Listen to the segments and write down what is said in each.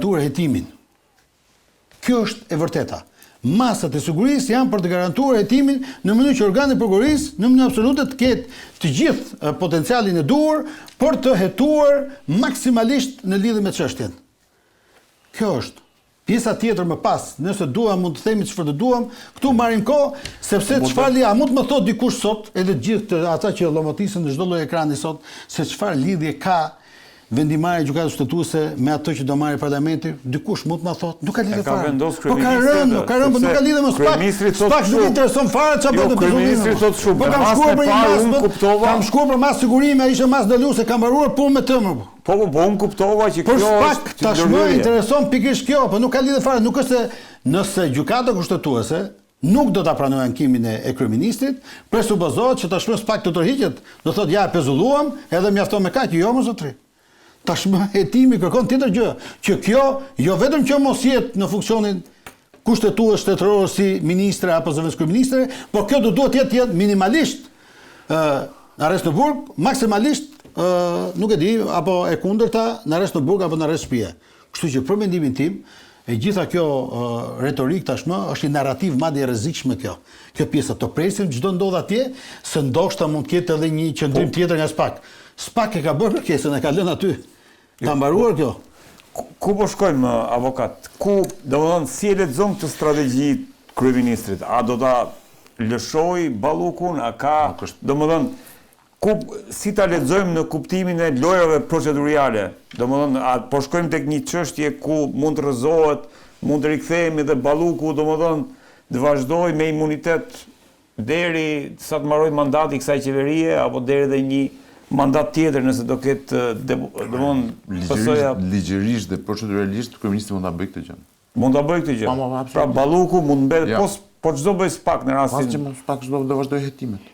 garantuar hetimin. Kjo është e vërteta. Masat e sigurisë janë për të garantuar hetimin në mënyrë që organet e prokurorisë në mënyrë absolute të ketë të gjithë potencialin e duhur për të hetuar maksimalisht në lidhje me çështjen. Kjo është. Pjesa tjetër më pas, nëse duam mund të themi çfarë të duam, këtu marrim kohë, sepse çfarë a mund të më thotë dikush sot, edhe gjithë ata që llomotisën në çdo lloj ekrani sot, se çfarë lidhje ka vendimarrja e gjykatës kushtetuese me ato që do marrë parlamenti, dikush mund të ma thotë, nuk ka lidhje fare. Po ka rënë, po nuk ka lidhje më spak. Spak nuk intereson fare çfarë bëhet në kryeministri thotë shumë. Po kam shkuar për një mas, kam shkuar për mas sigurime, ishte mas daluese, kam mbaruar punë me tëmër. Po unë kuptova që kjo është. Por spak tashmë intereson pikërisht kjo, po nuk ka lidhje fare, nuk është se nëse gjykata kushtetuese nuk do ta pranojë ankimin e kryeministrit, presupozohet që tashmë spak të tërhiqet, do thotë ja pezulluam, edhe mjafton me kaq, jo më zotri. Tashmë hetimi kërkon tjetër gjë, që kjo jo vetëm që mos jetë në funksionin kushtetues shtetëror si ministre apo zëvendës kryeministre, por kjo do duhet jetë minimalisht arrest në burg, maksimalisht nuk e di, apo e kundërta në arrest në burg apo në arrest shtëpie. Kështu që për mendimin tim, e gjitha kjo retorik tashmë është një narrativ madje e rrezikshme kjo. Kjo pjesa të presim çdo ndodh atje, se ndoshta mund të ketë edhe një qendrim tjetër nga spak. Spak e ka bërë kërkesën, e ka lënë aty. Ka mbaruar kjo. Ku po shkojmë, avokat? Domethënë, si e lexon këtë strategji kryeministrit? A do ta lëshoj Ballukun, a ka, domethënë, si ta lexojmë në kuptimin e lojrave procedurale? Domethënë, a po shkojmë tek një çështje ku mund të rrëzohet, mund të rikthehemi dhe Balluku, domethënë, të vazhdoj me imunitet deri sa të mbaroj mandati i kësaj qeverie, apo deri dhe një mandat tjetër nëse do ketë ligjërisht dhe proceduralisht kryeministri mund ta bëjë këtë gjë. Mund ta bëjë këtë gjë. Pra Balluku mund mbetet po çdo bëj spak në rastin. Pas që spak do vazhdoj hetimet.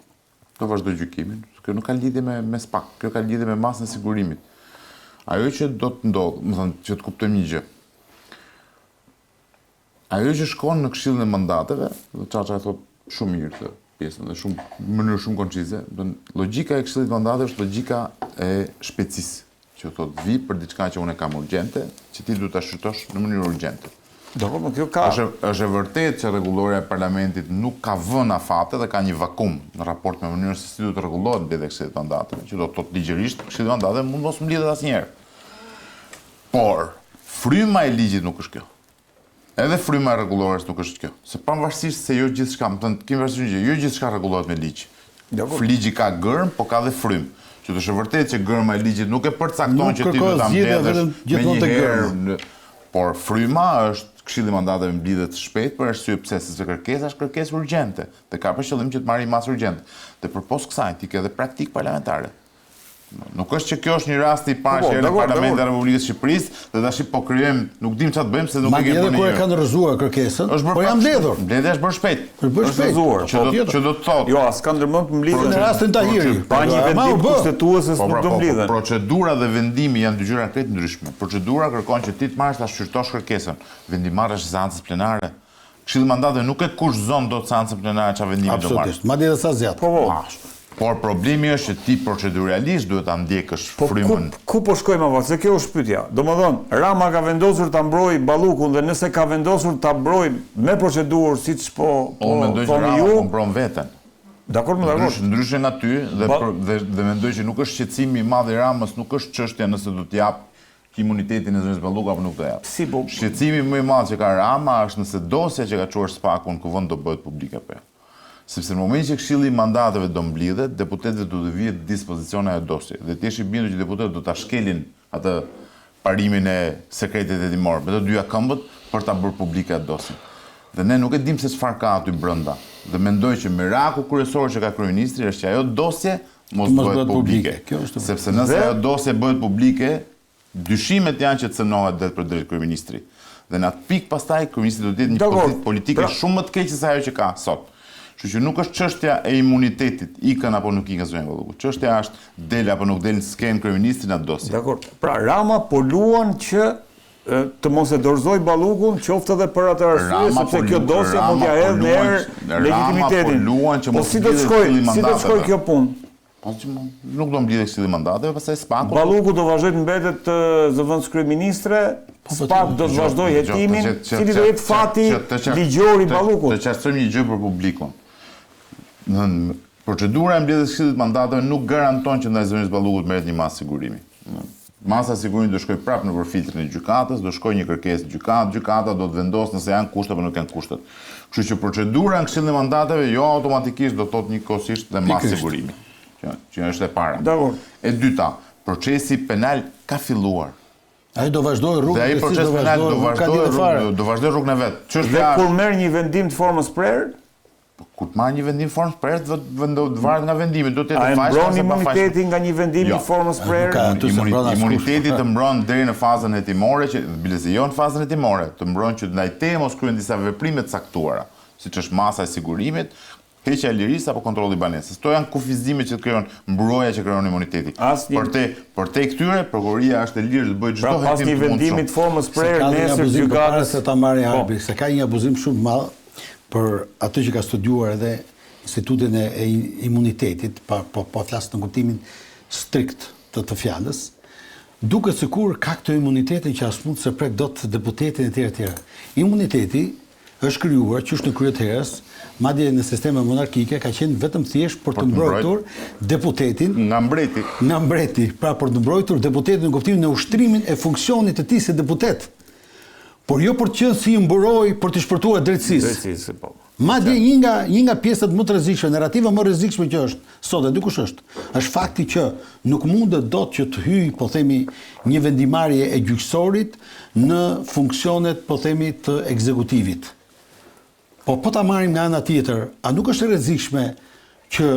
Do vazhdoj gjykimin. Kjo nuk ka lidhje me spak, kjo ka lidhje me masën e sigurimit. Ajo që do të ndodhë, më thënë, që të kuptojmë një gjë. Ajo që shkon në këshillin e mandateve, dhe Çaça e thot shumë mirë këtë pjesën, dhe në mënyrë shumë koncize, logjika e këshillit mandateve është logjika e shpejtësisë, që thot vi për diçka që unë kam urgjente, që ti duhet ta shqyrtosh në mënyrë urgjente. Është e vërtetë që rregulloria e parlamentit nuk ka vënë afate dhe ka një vakum në raport me mënyrën se si duhet të rregullohet mbledhja e këshillit mandateve, që do të thotë ligjërisht këshilli mandateve mund mos mbledhet asnjëherë. Por fryma e ligjit nuk është kjo. Edhe fryma e rregullores nuk është kjo. Se pavarësisht se jo gjithçka, më thënë, kemi parasysh gjë, jo gjithçka rregullohet me ligj. Ligji ka gërm, po ka dhe frymë. Që të është vërtetë që gërma e ligjit nuk e përcakton që ti do ta mbledhësh gjithmonë, por fryma është këshilli mandateve mblidhet shpejt për arsye pse sepse kërkesa është kërkesë urgjente dhe ka për qëllim që të marrë masë urgjente. Dhe përpos kësaj ti ke edhe praktikë parlamentare. Nuk është që kjo është një rast i parë që në Parlamentin e Republikës së Shqipërisë dhe tash po krijojmë, nuk dim çfarë të bëjmë se nuk e kemi bërë. Madje kur e kanë rrëzuar kërkesën, po jam mbledhur. Mbledhja është bërë shpejt. Është rrëzuar, që do të thotë. Jo, as kanë ndërmend të mbledhën në rastin Tahiri. Pa një vendim kushtetues nuk do mbledhen. Procedura dhe vendimi janë dy gjëra krejt ndryshme. Procedura kërkon që ti të marrësh ta shqyrtosh kërkesën. Vendimari është seancës plenare. Këshilli mandateve nuk e kushzon dot seancën plenare çfarë vendimi do marrë. Absolutisht. Madje edhe sa zjat. Por problemi është që ti proceduralisht duhet ta ndjekësh frymën. Ku po shkojmë avë? Se kjo është pyetja. Domethënë, Rama ka vendosur ta mbrojë Ballukun dhe nëse ka vendosur ta mbrojë me procedurë siç po mendoj që Rama po mbron veten. Dakor, ndryshe nga ty dhe mendoj që nuk është shqetësimi i madh i Ramës, nuk është çështja nëse do të jap imunitetin e zëvendës Balluku apo nuk do jap. Shqetësimi më i madh që ka Rama është nëse dosja që ka çuar Spakun kuvend do bëhet publike apo jo. Sepse në momentin që këshilli i mandateve do mblidhet, deputetëve do të vihet dispozicione e dosje. Dhe ti je i bindur që deputetët do ta shkelin atë parimin e sekretit hetimor me të dyja këmbët për ta bërë publike atë dosje. Dhe ne nuk e dim se çfarë ka aty brenda. Dhe mendoj që miraku kryesor që ka kryeministri është që ajo dosje mos bëhet publike. Sepse nëse ajo dosje bëhet publike, dyshimet janë që të cënohet drejt për drejt kryeministri. Dhe në atë pikë pastaj kryeministri do të jetë një politike shumë më të keqe se ajo që ka sot. Kështu që nuk është çështja e imunitetit, ikën apo nuk ikën zëvendës Balluku. Çështja është del apo nuk del sken kryeministri në atë dosje. Dakor. Pra Rama po luan që të mos e dorëzoj Ballukun, qoftë edhe për atë arsye sepse kjo dosje mund t'ia hedhë në erë legitimitetin. Po si do të shkojë kjo punë? Po që nuk do mbledhej këshilli mandateve, pastaj Spaku. Balluku do vazhdoj të mbetet zëvendës kryeministre, SPAK do të vazhdoj hetimin, cili do jetë fati ligjor i Ballukut. Të qartësojmë një gjë për publikun. Procedura e mbledhjes së këshillit mandateve nuk garanton që ndaj zonës Ballukut merret një masë sigurimi. Masa sigurimit do shkojë prapë nëpër filtrin e gjykatës, do shkojë një kërkesë në gjykatë, gjykata do të vendosë nëse janë kushte apo nuk janë kushtet. Kështu që procedura në këshillin e mandateve jo automatikisht do thotë njëkohësisht dhe masë sigurimi, që është e para. Dakor. E dyta, procesi penal ka filluar. Ai do vazhdojë rrugën Dhe ai proces penal do vazhdojë rrugën e vet. Dhe kur merr një vendim të formës prerë, kur të marrë një vendim formës prerë, të varet nga vendimi, do të jetë fashë. A mbron imuniteti nga një vendim i formës prerë? Imuniteti të mbron deri në fazën hetimore, që bilezi jo në fazën hetimore, të mbron që ndaj teje mos kryen disa veprime të caktuara, siç është masa e sigurimit, heqja e lirisë apo kontrolli i banesës. Kto janë kufizimet që krijon mbroja që krijon imuniteti. Por te këtyre prokuroria është e lirë të bëjë çdo hetim. Pra pas një vendimi të formës prerë nesër gjykatës se ta marrë harbi, se ka një abuzim shumë të madh për atë që ka studiuar edhe institutin e imunitetit, po flas në kuptimin strikt të fjalës, duket sikur ka këtë imunitetin që as mund se prek dot deputetin e tjerë. Imuniteti është krijuar qysh në krye të herës, madje në sisteme monarkike ka qenë vetëm thjesht për të mbrojtur deputetin nga mbreti. Nga mbreti, pra për të mbrojtur deputetin në kuptimin e ushtrimin e funksionit të tij si deputet. Por jo për të qenë si mburoj për të shpërtuar drejtësisë. Madje një nga pjesët më të rrezikshme, narrativa më rrezikshme që është sot e dikush është fakti që nuk mundet dot që të hyjë, po themi, një vendimarrje e gjyqësorit në funksionet, po themi, të ekzekutivit. Po ta marrim nga ana tjetër, a nuk është e rrezikshme që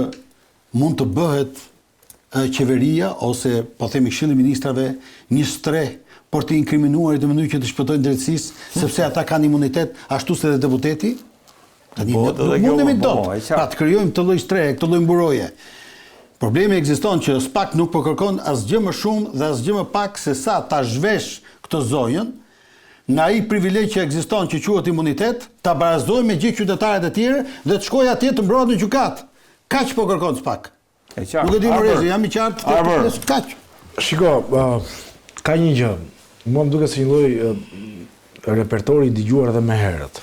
mund të bëhet qeveria ose, po themi, Këshilli i Ministrave një streh për të inkriminuarit në mënyrë që të shpëtojnë drejtësisë, sepse ata kanë imunitet ashtu si dhe deputeti? Nuk mundemi dot, pra të krijojmë të lloj strehe, këtë lloj mburoje. Problemi ekziston që SPAK nuk po kërkon asgjë më shumë dhe asgjë më pak se sa ta zhvesh këtë zonjën nga ai privilegj që ekziston që quhet imunitet, ta barazojë me gjithë qytetarët e tjerë dhe të shkojë atje të mbrohet në gjykat. Kaq po kërkon SPAK. Nuk e di më rrezë, jam i qartë, kaq. Shiko, ka një gjë. Mua më duket si një lloj repertori i dëgjuar edhe më herët.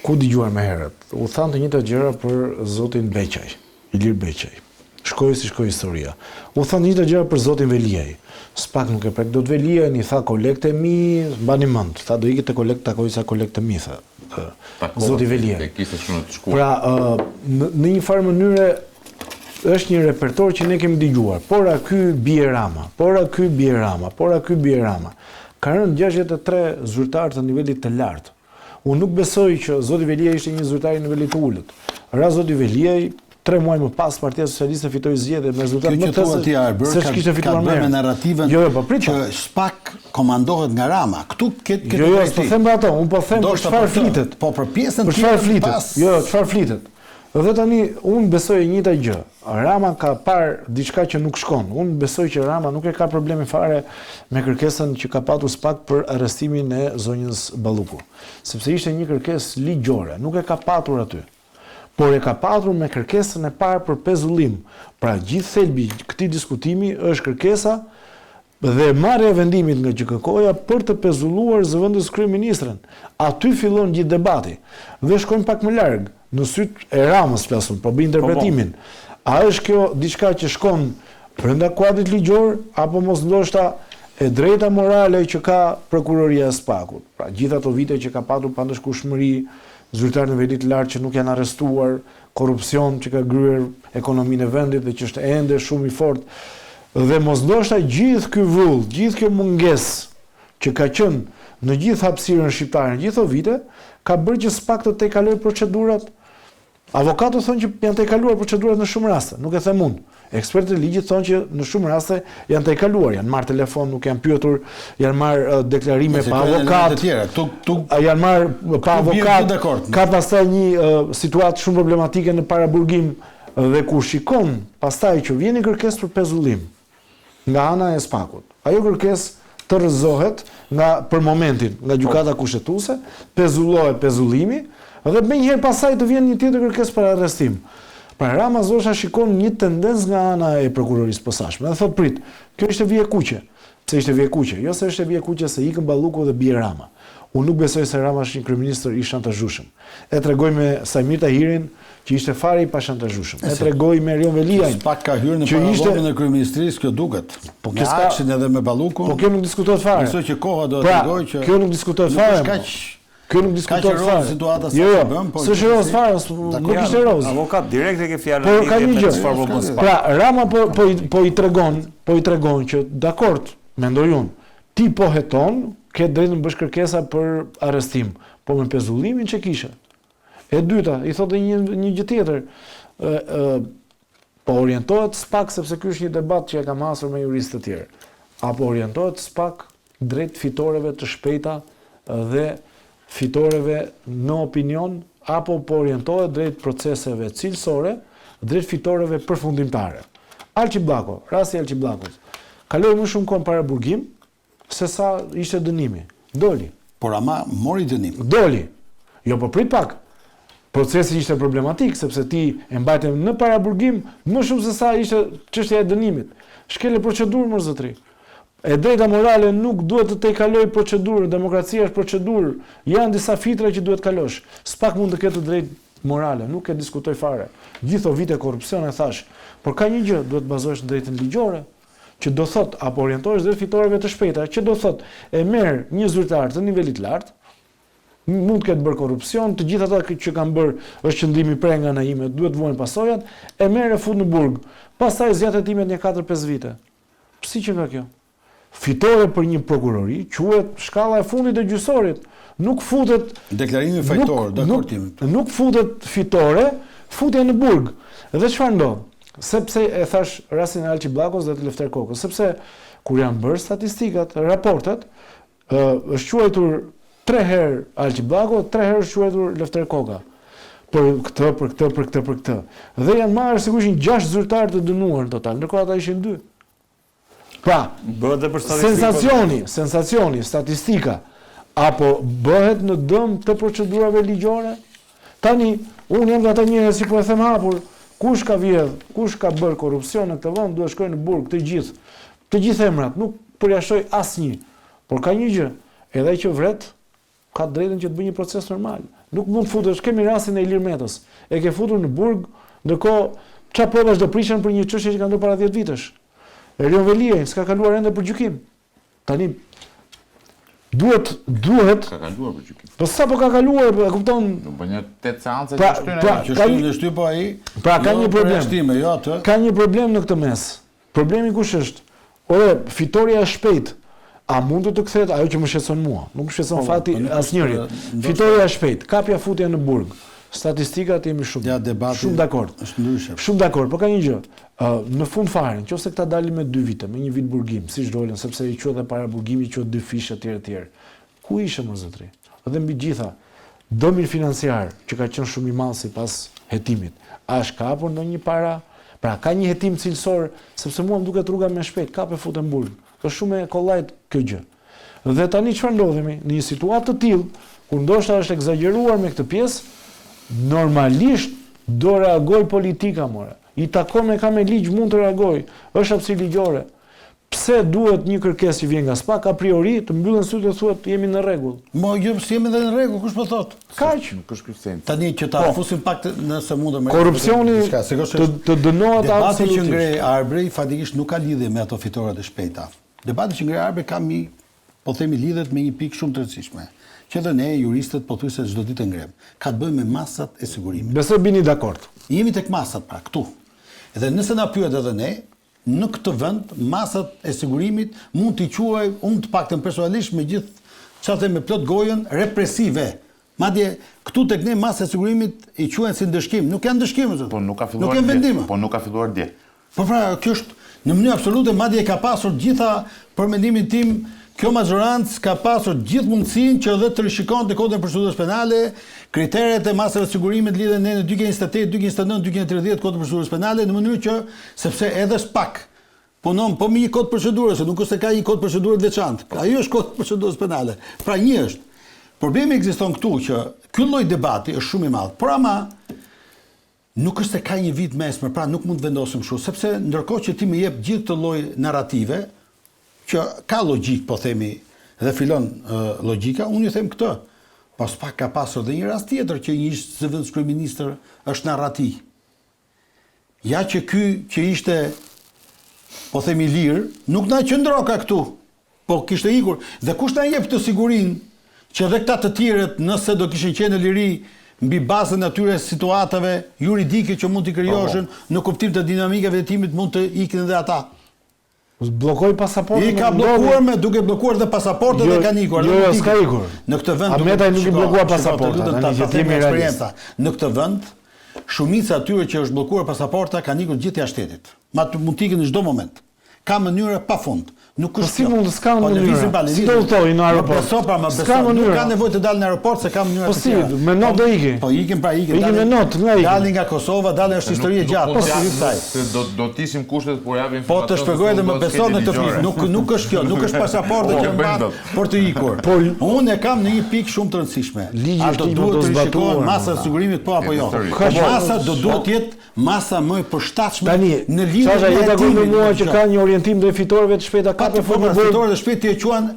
Ku dëgjuar më herët? U thanë të njëjta gjëra për zotin Beqaj, Ilir Beqaj. Shkoi si shkoi historia. U thanë të njëjta gjëra për zotin Veliaj. SPAK nuk e prek dot Veliajin, i tha kolekte mi, mbani mend. Tha do ikit te kolekt, takoj sa kolekte mi, tha. Zoti Veliaj. Pra, në një farë mënyre është një repertor që ne kemi dëgjuar. Pora ky bie Rama, pora ky bie Rama, pora ky bie Rama. Ka rënë 63 zyrtarë të nivelit të lartë. Unë nuk besoj që zoti Veliaj ishte një zyrtar i nivelit të ulët. Ra zoti Veliaj 3 muaj më pas Partia Socialiste fitoi zgjedhje me rezultat më të se kishte fituar me narrativën që SPAK komandohet nga Rama. Këtu këtë Jo, s'po them ato, unë po them për çfarë flitet. Po për pjesën për çfarë flitet. Jo, çfarë flitet. Dhe tani unë besoj e njëjta gjë. Rama ka parë diçka që nuk shkon. Unë besoj që Rama nuk e ka problemi fare me kërkesën që ka patur SPAK për arrestimin e zonjës Balluku, sepse ishte një kërkesë ligjore, nuk e ka patur aty. Por e ka patur me kërkesën e parë për pezullim. Pra gjithë thelbi këtij diskutimi është kërkesa dhe marrja e vendimit nga GKK-ja për të pezulluar zëvendës kryeministrën. Aty fillon gjithë debati. Dhe shkojmë pak më larg. Në syt e Ramës flasun, po bëj interpretimin. A është kjo diçka që shkon brenda kuadrit ligjor apo mos ndoshta e drejta morale që ka prokuroria e SPAK-ut? Pra gjithë ato vite që ka patur pandëshkueshmëri, zyrtarë në nivelit të lartë që nuk janë arrestuar, korrupsion që ka gryer ekonominë e vendit dhe që është ende shumë i fortë. Dhe mos ndoshta gjithë ky vull, gjithë kjo mungesë që ka qenë në gjithë hapësirën shqiptare në gjithë ato vite, ka bërë që SPAK të tejkalojë procedurat. Avokatët thonë që janë tejkaluar procedurat në shumë raste, nuk e them unë. Ekspertët e ligjit thonë që në shumë raste janë tejkaluar, janë marrë telefon, nuk janë pyetur, janë marrë deklarime pa avokat, janë marrë pa avokat. Ka pastaj një situatë shumë problematike në paraburgim dhe kur shikon pastaj që vjen një kërkesë për pezullim nga ana e SPAK-ut. Ajo kërkesë të rrëzohet për momentin nga gjykata kushtetuese, pezullohet pezullimi dhe më njëherë pasaj të vjen një tjetër kërkesë për arrestim. Pra Rama zosha shikon një tendencë nga ana e prokurorisë posaçme. Dhe thot prit, kjo ishte vije kuqe. se ishte vjekuqe. Jo se ishte vjekuqe se ikën Balluku dhe bie Rama. Unë nuk besoj se Rama është një kryeministër i shantazhueshëm. E tregoj me Sajmir Tahirin, që ishte fare i pashantazhueshëm. E tregoj me Erion Veliajn. Pak ka hyrë në paravorën e kryeministrisë, kjo duket. Po me Akshin edhe me Ballukun. Po kjo nuk diskutohet fare. Besoj që koha do të tregojë që kjo nuk diskutohet fare. Kjo nuk diskutohet fare. Situata sa jo, bëm, po. S'është roz fare, nuk ishte roz. Avokat direkt e ke fjalën por ka një gjë. Çfarë po bën spa. Pra Rama po i tregon që dakord, mendoj unë, ti po heton, ke drejtën bësh kërkesa për arrestim, po me pezullimin që kishe. E dyta, i thotë një gjë tjetër, po orientohet s'pak, sepse ky është një debat që e kam hasur me juristë të tjerë, apo orientohet s'pak drejt fitoreve të shpejta dhe fitoreve në opinion, apo po orientohet drejt proceseve cilësore, drejt fitoreve përfundimtare. Alqi Bllako, rasti Alqi Bllakut, kaloi më shumë kohë para burgim, se sa ishte dënimi. Doli. Por ama mori dënim. Doli. Jo, po prit pak. Procesi ishte problematik, sepse ti e mbajte në paraburgim më shumë se sa ishte çështja e dënimit. Shkele procedurë, mor zotri. E drejta morale nuk duhet të te kaloj procedurë, demokracia është procedurë, janë disa filtra që duhet kalosh. S'pak mund të ketë drejtë morale, nuk e diskutoj fare. Gjitho vite korrupsion e thash, por ka një gjë, duhet bazohesh në drejtën ligjore, që do thot, apo orientohesh drejt fitoreve të shpejta, që do thot, e merr një zyrtar të nivelit lartë, mund të ketë bërë korrupsion, të gjithë ata që kanë bërë është qëndrimi prej nga ana ime, duhet vuajnë pasojat, e merr e fut në burg. Pastaj zgjat hetimet një 4-5 vite. Si që nga kjo? Fitore për një prokurori quhet shkalla e fundit e gjyqësorit. Nuk futet deklarimi fajtor, nuk futet fitore, futja në burg. Dhe çfarë ndodh? Sepse e thash rastin e Alqi Bllakos dhe të Lefter Kokës, sepse kur janë bërë statistikat, raportet, është quajtur 3 herë Alqi Bllako, 3 herë është quajtur Lefter Koka. Për këtë. Dhe janë marrë sigurisht 6 zyrtarë të dënuar në total, ndërkohë ata ishin 2. Pra, bëhet për statistikë. Sensacioni, statistika apo bëhet në dëm të procedurave ligjore? Tani, unë jam nga ata njerëz si po e them hapur, kush ka vjedh, kush ka bërë korrupsion në këtë vend, duhet shkojnë në burg të gjithë emrat, nuk përjashtoj asnjë. Por ka një gjë, edhe ai që vret ka drejtën që të bëjë një proces normal. Nuk mund futesh, kemi rastin e Ilir Metës. E ke futur në burg, ndërkohë çfarë provash do prishen për një çështje që ka ndodhur para 10 vitesh. Erion Veliajn s'ka kaluar ende për gjykim. Tani duhet ka kaluar për gjykim. Po sa po ka kaluar, e kupton? Do bën 8 seanca që shtyn po ai. Pra ka një problem. Ka një problem në këtë mes. Problemi kush është? Ore, fitoria e shpejtë. A mund të kthehet ajo që më shqetëson mua? Nuk më shqetëson fati asnjërit. Fitoria e shpejtë, kapja futja në burg. Statistikat jemi shumë dakord. Është ndryshe. Shumë dakord, por ka një gjë. Në fund fare, nëse këta dalin me 2 vite, me 1 vit burgim, siç dolën, sepse i quhet edhe para burgimit, quhet 2 fishë etj. Ku ishte më zotri? Dhe mbi gjitha, dëmi financiar që ka qenë shumë i madh sipas hetimit. A është kapur ndonjë para? Pra ka një hetim cilësor, sepse mua më duket rruga më shpejt, kapë futen burg. Është shumë e kollajt kjo gjë. Dhe tani çfarë ndodhemi? Në një situatë të tillë, kur ndoshta është egzageruar me këtë pjesë, normalisht do reagoj politika more. I takon me ka me ligj mund të reagoj. Është hapësirë ligjore. Pse duhet një kërkesë që vjen nga SPAK a priori të mbyllen sytë dhe thuhet jemi në rregull? Mo jo si jemi në rregull, kush po thot? Kaq. Nuk është ky sens. Tani që ta fusim pak nëse mundem. Korrupsioni të dënohet absolutisht. Debati që ngrej Arbri fatikisht nuk ka lidhje me ato fitoret e shpejta. Debati që ngrej Arbri ka po themi lidhet me një pikë shumë të rëndësishme. Që dhe ne juristët po thuajse çdo ditë ngrem. Ka të bëjë me masat e sigurimit. Besoj bini dakord. Jemi tek masat pra këtu. Edhe nëse na pyet edhe ne, në këtë vend masat e sigurimit mund t'i quaj unë të paktën personalisht me gjithë çfarë me plot gojën represive. Madje këtu tek ne masat e sigurimit i quajnë si ndëshkim, nuk janë ndëshkim zot. Po nuk ka filluar dje. Po nuk ka filluar dje. Po pra, kjo është në mënyrë absolute, madje ka pasur gjitha për mendimin tim. Kjo majorancë ka pasur gjithë mundësinë që edhe të rishikonte kodin e procedurës penale, kriteret e masave të sigurimit lidhen në 228, 229, 230 kodin e procedurës penale në mënyrë që sepse edhe SPAK punon po me një kod procedurës, nuk është se ka një kod procedurë të veçantë. Ajo është kod procedurës penale. Pra një është. Problemi ekziston këtu që ky lloj debati është shumë i madh, por ama nuk është se ka një vit mesme, pra nuk mund të vendosim kështu, sepse ndërkohë që ti më jep gjithë këtë lloj narrative, që ka logjik, po themi, dhe fillon logjika, unë ju them këtë. Pas pak ka pasur dhe një rast tjetër që një zëvendës kryeministër është në rati. Ja që ky që ishte, po themi lirë, nuk na qëndroka këtu, po kishte ikur. Dhe kush na jep të sigurinë që dhe këta të tjerët, nëse do kishin qenë në liri, mbi bazën atyre situatave juridike që mund t'i krijohen në kuptim të dinamikave të timit, mund të ikin dhe ata. Blokoi pasaportën. I ka bllokuar duke bllokuar dhe pasaportën dhe kanë ikur. Jo, s'ka ikur. Në këtë vend Ahmetaj nuk i bllokuar pasaportën, tani që jemi realist. Në këtë vend, shumica atyre që është bllokuar pasaporta kanë ikur gjithë jashtë shtetit. Ma mund të ikin në çdo moment. Ka mënyra pafund. Nuk është si mund s'ka mënyrë. Si do udhtoi në aeroport? S'ka mënyrë. Nuk ka nevojë të dalë në aeroport se ka mënyra të tjera. Po si, me not do ikin. Po ikin pra ikin. Ikin me not, nga ikin. Dalin nga Kosova, dalin është histori e gjatë. Po si kësaj. Do të ishim kushtet por japim Po informacion. të shpjegoj edhe më beson në këtë fjalë. Nuk është kjo, nuk është pasaportë që mban për të ikur. Unë e kam në një pikë shumë të rëndësishme. Ato duhet të rishikohen masa e sigurimit po apo jo. Masa do duhet të jetë masa më e përshtatshme në lidhje me hetimit. Mua që ka një orientim drejt fitorëve të shpejta ka të fitorëve të shpejtë e quan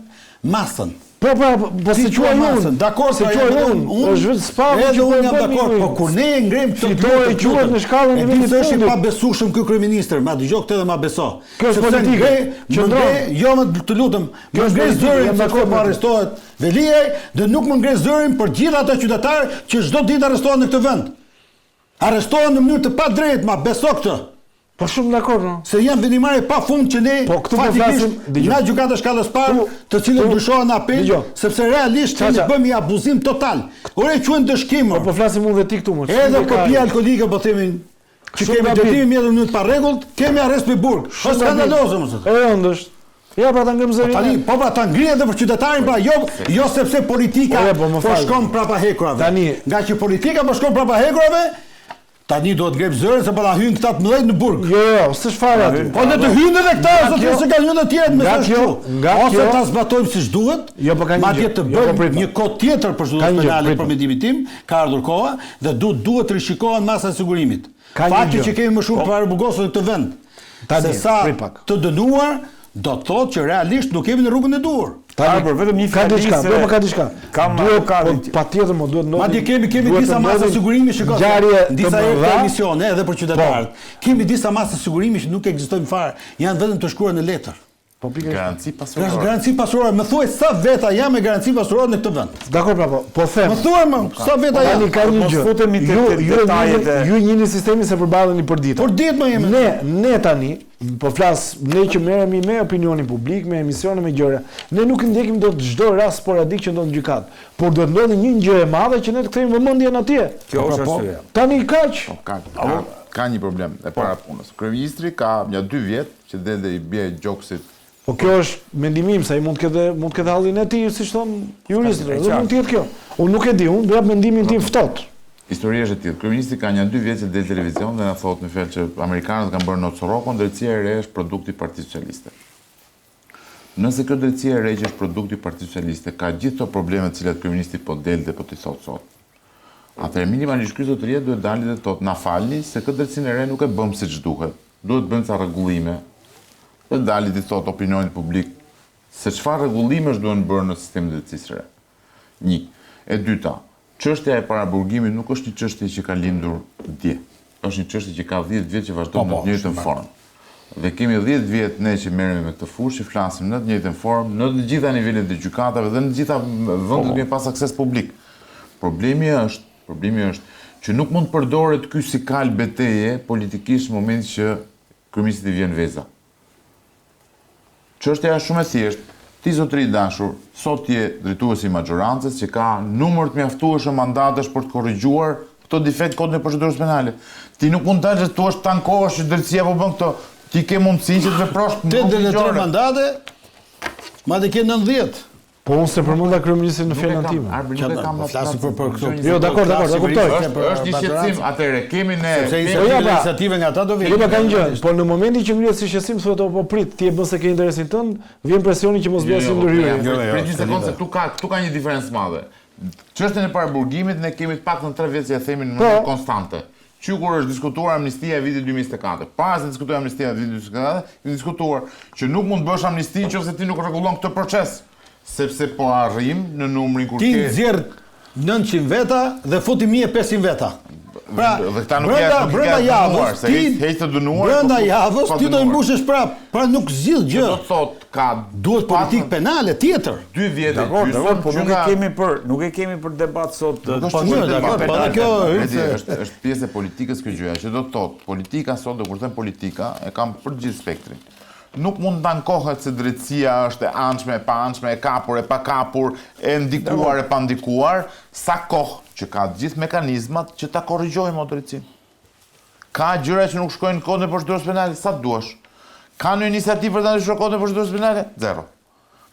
masën. Po si quaj unë. Dakor, se quaj unë. Është vetë spaku që unë jam dakor, po kur ne e ngrem këtë fitore quhet në shkallën e nivelit të fundit. Është pa besueshëm ky kryeministër, ma dëgjoj këtë dhe ma beso. Kjo është politike. Jo më të lutem, më ngre zërin dakor po arrestohet Veliaj dhe nuk më ngre zërin për gjithë ata qytetarë që çdo ditë arrestohen në këtë vend. Arrestohen në mënyrë të padrejtë, ma beso këtë. Po shumë dakord, no. Se janë vendimare pa fund që ne fatikisht nga gjykata shkallës parë, të cilët ndryshohen në apel, sepse realisht ne bëmi abuzim total. Ore quhen dëshkimor. Po flasim unë dhe ti këtu më. Edhe kopia alkolike po themi që kemi detimin mjetë në të parregullt, kemi arrest në burg. Është skandaloze më zot. Ëndësh. Ja pra ta ngrim zërin. Tani po pra ta ngrihet edhe për qytetarin pra jo sepse politika po shkon prapa hekurave. Nga që politika po shkon prapa hekurave, tani do të grep zërin se po ta hyjnë këta të mëdhenj në burg. Jo, s'është fare aty. Po ne të hyjnë edhe këta, zotë se kanë hyrë të tjerë me kështu. Ose ta zbatojmë siç duhet. Madje të bëjmë një kod tjetër për çdo penale për mendimin tim, ka ardhur koha dhe duhet të rishikohen masa e sigurimit. Fakti që kemi më shumë para burgosur në këtë vend. Se sa të dënuar do të thotë që realisht nuk kemi në rrugën e duhur. Tani por vetëm një fjalë ka diçka. Kam patjetër më duhet. Madje kemi disa masa sigurimi shikoj. Disa emisione edhe për qytetarët. Kemi disa masa sigurimi që nuk ekzistojnë fare. Janë vetëm të shkruar në letër. Po garanci pasurore. Garanci pasurore. Më thuaj sa veta jam me garanci pasurore në këtë vend. Dakor pra po them. Më thuaj më sa veta jam. Tani ka një gjë. Futemi te detajet. Ju njihni sistemin se përballeni për ditë. Për ditë më jemi. Ne tani po flas, ne që merremi me opinionin publik, me emisione, me gjëra. Ne nuk i ndjekim dot çdo rast sporadik që ndodh në gjykat, por duhet ndodhi një gjë e madhe që ne të kthejmë vëmendjen atje. Kjo është arsyeja. Tani kaq. Ka një problem e para punës. Kryeministri ka ja 2 vjet që del dhe i bie gjoksit. Po kjo është mendimi im, sa i mund të ketë hallin e tij, siç thon juristët. Do mund të jetë kjo. Unë nuk e di, unë do jap mendimin tim ftohtë. Historia është e tillë. Kryeministri ka një 2 vjet që del televizion dhe na thotë në fjalë që amerikanët kanë bërë not Sorokon, drejtësia e re është produkti i Partisë Socialiste. Nëse kjo drejtësia e re që është produkti i Partisë Socialiste ka gjithë ato probleme të cilat kryeministri po del dhe po t'i thotë sot. Atëherë minimalisht ky zotëria duhet dalë dhe thotë na falni se këtë drejtësinë e re nuk e bëm siç duhet. Duhet bëjmë ca rregullime. Dhe dalë dhe thotë opinionit publik se çfarë rregullime duhen bërë në sistemin e drejtësisë së re. 1. E dyta, çështja e paraburgimit nuk është një çështje që ka lindur dje. Është një çështje që ka 10 vjet që vazhdon në të njëjtën formë. Dhe kemi 10 vjet ne që merremi me këtë fushë, flasim në të njëjtën formë, në të gjitha nivelet e gjykatave dhe në të gjitha vendet që kemi pas akses publik. Problemi është që nuk mund të përdoret ky si kal beteje politikisht në momentin që kryeministri vjen veza. Çështja është shumë e thjeshtë. Ti zotëri i dashur, sot je drejtuesi i maxhorancës që ka numër të mjaftueshëm mandatesh për të korrigjuar këto defekt kodin e procedurës penale. Ti nuk mund të dalësh tu është tankohesh që drejtësia po bën këto. Ti ke mundësinë që të veprosh në 83 mandate, madje ke 90. Po unë se përmenda kryeministrin në fjalën time. Nuk e kam flasur për këto. Jo, dakor, e kuptoj. Është një shqetësim, atëherë kemi ne iniciative nga ata do vinë. Jo, ka një gjë, por në momentin që ngrihet si shqetësim thotë po prit, ti e bën se ke interesin tënd, vjen presioni që mos bëhet si ndërhyrje. Për një sekondë se këtu ka një diferencë madhe. Çështën e paraburgimit ne kemi të paktën 3 vjet që e themi në mënyrë konstante, Kur është diskutuar amnistia e vitit 2024. Para se diskutuar amnistia e vitit 2024, është diskutuar që nuk mund të bësh amnisti nëse ti nuk rregullon këtë proces, sepse po arrim në numrin kur ti nxjerr 900 veta dhe futi 1500 veta. Pra, brenda javës, brenda javës ti do i mbushësh prap, pra nuk zgjidh gjë. Do thotë ka duhet politikë penale tjetër. 2 vjet. Dakor, po nuk e kemi për debat sot. Po kjo është pjesë e politikës kjo gjëja, që do thotë politika sot, do kur them politika, e kam për gjithë spektrin. Nuk mund të ankohet se drejtësia është e anshme, e pa anshme, e kapur, e pa kapur, e ndikuar, e pa ndikuar, sa kohë që ka gjithë mekanizmat që ta korrigjojmë drejtësinë. Ka gjëra që nuk shkojnë në kodin e procedurës penale, sa duash. Ka në iniciativë për ta ndryshuar kodin e procedurës penale? Zero.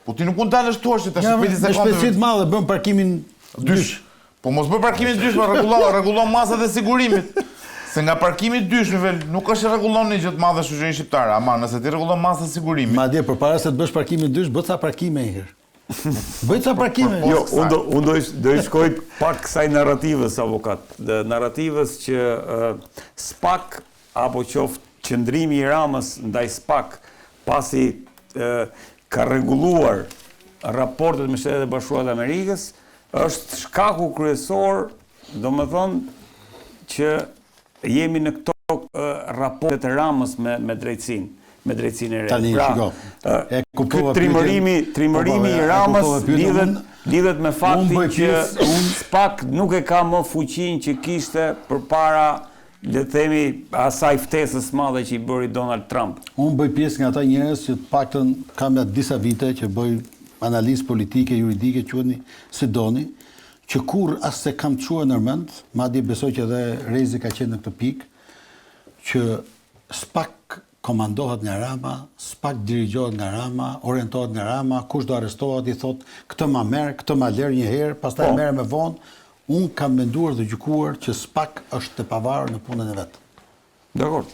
Po ti nuk mund ta lësh tuash që ta shpëti sekonda. Me shpejtësi të madhe bën parkimin dysh. Po mos bë parkimin dysh, rregullon masat e sigurimit. Se nga parkimi dysh nuk është rregullon një gjë të madhe shoqërinë shqiptare, ama nëse ti rregullon masat e sigurimit. Madje përpara se të bësh parkimin dysh, bëj ca parkime herë. Bëj ca parkime. Jo, unë do i shkoj pak kësaj narrativës, avokat. Narrativës që SPAK apo qoftë qëndrimi i Ramës ndaj SPAK pasi ka rregulluar raportet me Shtetet e Bashkuara të Amerikës, është shkaku kryesor, domethënë që jemi në këto raportet e Ramës me drejtsinë e re. Tani, shiko. Trimërimi i Ramës lidhet me faktin që SPAK nuk e ka më fuqinë që kishte përpara, le të themi, asaj ftesës madhe që i bëri Donald Trump. Unë bëj pjesë nga ata njerëz që të paktën kam gjatë disa vite që bëj analizë politike, juridike, quheni si doni, që kur as se kam të shuar nërmend, madje besoj që edhe Rezi ka qenë në këtë pikë, që SPAK komandohet nga Rama, SPAK dirigjohet nga Rama, orientohet nga Rama, kush do arrestohet, i thot, këtë ma merë, këtë ma lërë një herë, pastaj merë me vonë. Unë kam menduar dhe gjykuar që SPAK është të pavarur në punën e vetë. Dakor.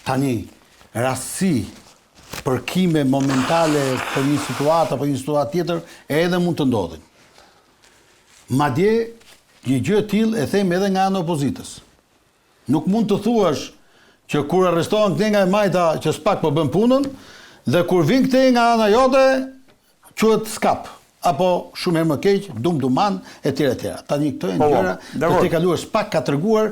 Tani, rastësi, përkime momentale për një situatë apo një situatë tjetër, edhe mund të ndodhin. Madje, një gjë tillë e them edhe nga ana e opozitës. Nuk mund të thuash që kur arrestohen këte nga e majta që SPAK po bën punën, dhe kur vin këte nga ana jote, quhet skap. Apo shumë herë më keq, duman, etj. Tani këto janë gjëra që të kaluar SPAK ka treguar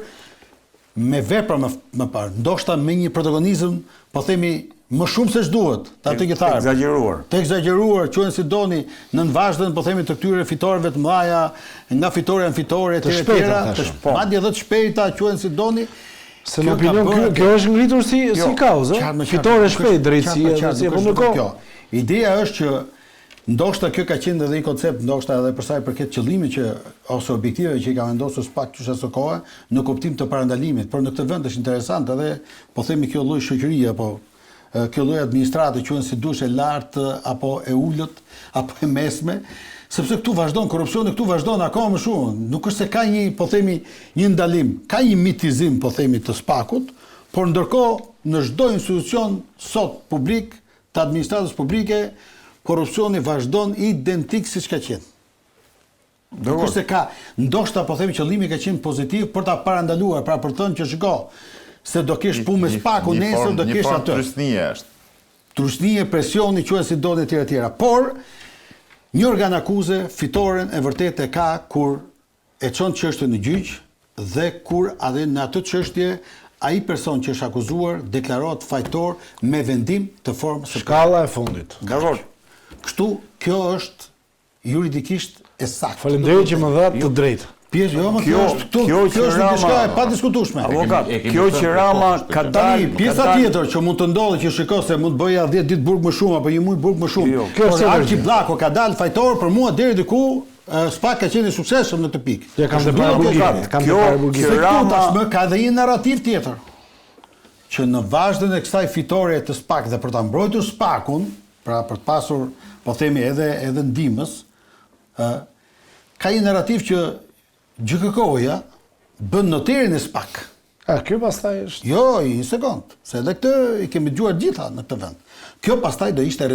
me vepra më parë, ndoshta me një protagonizëm, po themi më shumë se ç'duhet, ta të exageruar. Të exageruar, quhen si doni, në vazhdën, po themi, të këtyre fitorëve të mëdha, nga fitore në fitore etj. Madje edhe të shpejta, quhen si doni. Se në opinion kjo është ngritur si kauzë, fitore shpejt, drejtësia, po në kohë. Ideja është që ndoshta kjo ka qenë edhe një koncept, ndoshta edhe për sa i përket qëllimit që ose objektiveve që i ka vendosur SPAK çështë së kohë, në kuptim të parandalimit, por në këtë vend është interesant edhe po themi kjo lloj shoqërie apo kjo lloj administrate quhen si dush e lartë apo e ulët apo e mesme, sepse këtu vazhdon korrupsioni, këtu vazhdon akoma më shumë. Nuk është se ka një, po themi, një ndalim, ka një mitizim, po themi, të SPAK-ut, por ndërkohë në çdo institucion sot publik, të administratës publike, korrupsioni vazhdon identik siç ka qenë. Nuk është se ka, ndoshta po themi qëllimi ka qenë pozitiv për ta parandaluar, pra për të thënë që shiko, se do kesh punë me SPAK-u nesër, do kesh atë. Trusnie është. Trusnie, presioni, quhen si do të tjera. Por një organ akuze fitoren e vërtet e ka kur e çon çështjen në gjyq dhe kur edhe në atë çështje ai person që është akuzuar deklarohet fajtor me vendim të formës së shkalla e fundit. Dakor. Kështu, kjo është juridikisht e saktë. Faleminderit që më dha të drejtë. Pjesë, jo, kjo është diçka e padiskutueshme. Avokat, kjo që Rama ka dalë, pjesa tjetër që mund të ndodhë që shikoj se mund të bëja 10 ditë burg më shumë apo 1 muaj burg më shumë. Kjo është Arçi Bllako ka dalë fajtor për mua deri diku, SPAK ka qenë i suksesshëm në këtë pikë. Ja kam të paraburgimit. Kjo tashmë ka edhe një narrativ tjetër. Që në vazhdën e kësaj fitore të SPAK dhe për ta mbrojtur SPAK-un, pra për të pasur, po themi edhe ndihmës, ka një narrativ që GKK-ja bën noterin e SPAK. Kjo pastaj është. Jo, një sekond, se edhe këtë i kemi dëgjuar gjitha në këtë vend. Kjo pastaj do ishte